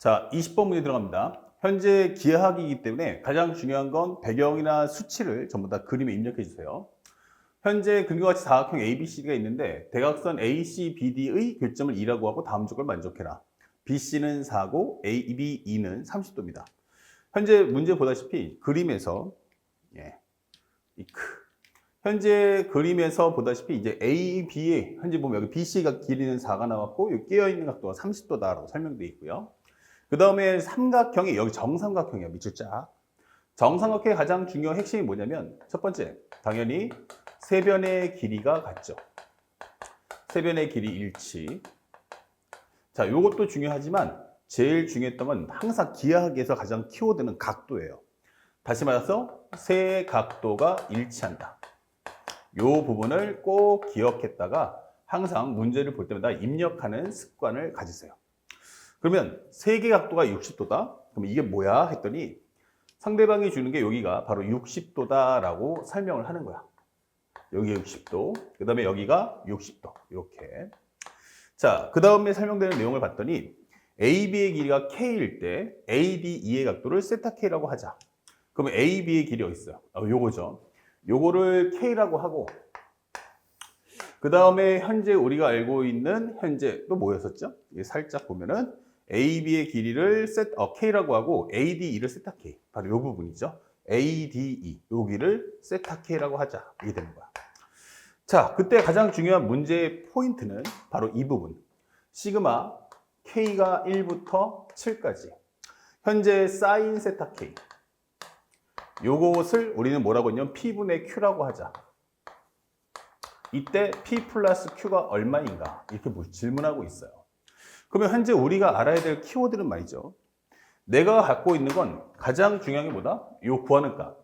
자, 20번 문제 들어갑니다. 현재 기하학이기 때문에 가장 중요한 건 배경이나 수치를 전부 다 그림에 입력해 주세요. 현재 근과 같이 사각형 ABCD가 있는데 대각선 ACBD의 교점을 2라고 하고 다음 조건을 만족해라. BC는 4고 ABE는 30도입니다. 현재 문제 보다시피 그림에서 현재 그림에서 보다시피 이제 AB에 현재 보면 여기 BC가 길이는 4가 나왔고 여기 끼어 있는 각도가 30도다라고 설명되어 있고요. 그 다음에 삼각형이 여기 정삼각형이야. 밑줄 쫙. 정삼각형의 가장 중요한 핵심이 뭐냐면 첫 번째, 당연히 세변의 길이가 같죠. 세변의 길이 일치. 자, 요것도 중요하지만 제일 중요했던 건 항상 기하학에서 가장 키워드는 각도예요. 다시 말해서 세 각도가 일치한다. 요 부분을 꼭 기억했다가 항상 문제를 볼 때마다 입력하는 습관을 가지세요. 그러면 세 개 각도가 60도다? 그럼 이게 뭐야? 했더니 상대방이 주는 게 여기가 바로 60도다라고 설명을 하는 거야. 여기가 60도, 그 다음에 여기가 60도. 이렇게. 자, 그 다음에 설명되는 내용을 봤더니 AB의 길이가 K일 때 ADE의 각도를 세타 K라고 하자. 그러면 AB의 길이 어디 있어요? 요거죠. 요거를 K라고 하고 그 다음에 현재 우리가 알고 있는 현재 또 뭐였었죠? 살짝 보면은 AB의 길이를 K라고 하고 ADE를 세타 K. 바로 요 부분이죠. ADE 여기를 세타 K라고 하자. 이게 되는 거야. 자, 그때 가장 중요한 문제의 포인트는 바로 이 부분. 시그마 K가 1부터 7까지. 현재 사인 세타 K. 요것을 우리는 뭐라고 했냐면 P분의 Q라고 하자. 이때 P 플러스 Q가 얼마인가? 이렇게 질문하고 있어요. 그러면 현재 우리가 알아야 될 키워드는 말이죠. 내가 갖고 있는 건 가장 중요한 게 뭐다? 요 구하는 값.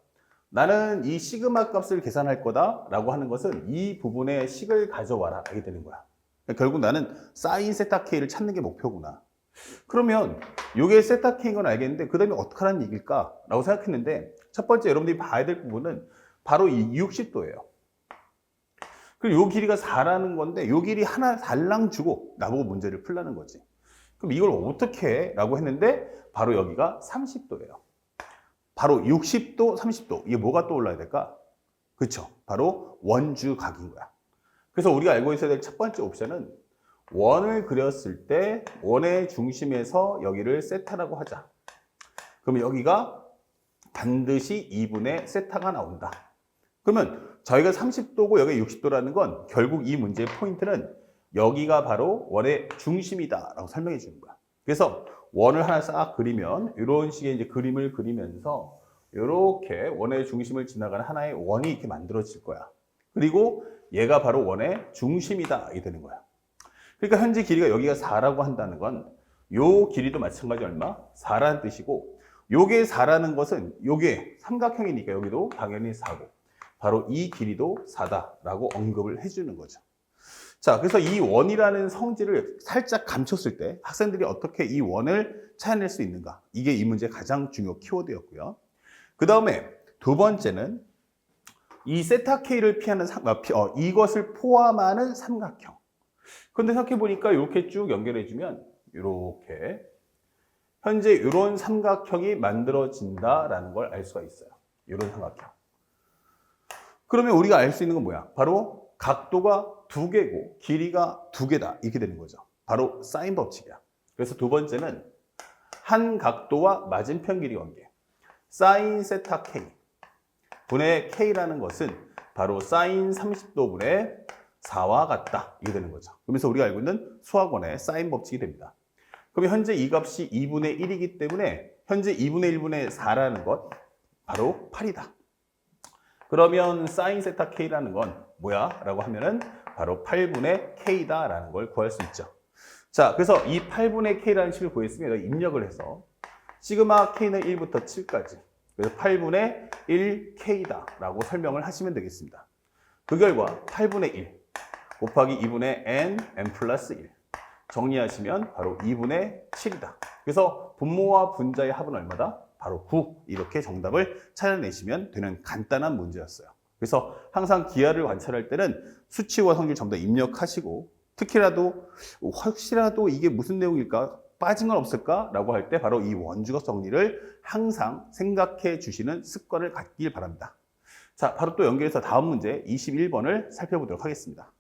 나는 이 시그마 값을 계산할 거다 라고 하는 것은 이 부분의 식을 가져와라. 이게 되는 거야. 그러니까 결국 나는 사인 세타 K를 찾는 게 목표구나. 그러면 이게 세타 K인 건 알겠는데 그 다음에 어떻게 하는 얘기일까? 라고 생각했는데 첫 번째 여러분들이 봐야 될 부분은 바로 이 60도예요. 그리고 요 길이가 4라는 건데 요 길이 하나 달랑 주고 나보고 문제를 풀라는 거지. 그럼 이걸 어떻게 해? 라고 했는데 바로 여기가 30도예요. 바로 60도, 30도. 이게 뭐가 떠올라야 될까? 그쵸? 바로 원주각인 거야. 그래서 우리가 알고 있어야 될 첫 번째 옵션은 원을 그렸을 때 원의 중심에서 여기를 세타라고 하자. 그러면 여기가 반드시 2분의 세타가 나온다. 그러면 저희가 30도고 여기가 60도라는 건 결국 이 문제의 포인트는 여기가 바로 원의 중심이다 라고 설명해 주는 거야. 그래서 원을 하나 싹 그리면 이런 식의 이제 그림을 그리면서 이렇게 원의 중심을 지나가는 하나의 원이 이렇게 만들어질 거야. 그리고 얘가 바로 원의 중심이다 이게 되는 거야. 그러니까 현재 길이가 여기가 4라고 한다는 건 요 길이도 마찬가지 얼마? 4라는 뜻이고 요게 4라는 것은 요게 삼각형이니까 여기도 당연히 4고 바로 이 길이도 4다라고 언급을 해주는 거죠. 자, 그래서 이 원이라는 성질을 살짝 감췄을 때 학생들이 어떻게 이 원을 찾아낼 수 있는가? 이게 이 문제의 가장 중요 키워드였고요. 그 다음에 두 번째는 이 세타 K를 피하는 이것을 포함하는 삼각형. 그런데 생각해보니까 이렇게 쭉 연결해주면 이렇게 현재 이런 삼각형이 만들어진다라는 걸 알 수가 있어요. 이런 삼각형. 그러면 우리가 알 수 있는 건 뭐야? 바로 각도가 2개고 길이가 2개다. 이렇게 되는 거죠. 바로 사인 법칙이야. 그래서 두 번째는 한 각도와 맞은편 길이 관계. 사인 세타 K 분의 K라는 것은 바로 사인 30도 분의 4와 같다. 이게 되는 거죠. 그러면서 우리가 알고 있는 수학원의 사인 법칙이 됩니다. 그러면 현재 이 값이 2분의 1이기 때문에 현재 2분의 1분의 4라는 것 바로 8이다. 그러면 사인 세타 K라는 건 뭐야? 라고 하면은 바로 8분의 K다 라는 걸 구할 수 있죠. 자, 그래서 이 8분의 K라는 식을 구했으면 입력을 해서 시그마 K는 1부터 7까지 그래서 8분의 1K다 라고 설명을 하시면 되겠습니다. 그 결과 8분의 1 곱하기 2분의 n 플러스 1 정리하시면 바로 2분의 7이다. 그래서 분모와 분자의 합은 얼마다? 바로 9. 이렇게 정답을 찾아내시면 되는 간단한 문제였어요. 그래서 항상 기하를 관찰할 때는 수치와 성질 전부 다 입력하시고 특히라도 혹시라도 이게 무슨 내용일까 빠진 건 없을까라고 할 때 바로 이 원주거 정리를 항상 생각해 주시는 습관을 갖길 바랍니다. 자, 바로 또 연결해서 다음 문제 21번을 살펴보도록 하겠습니다.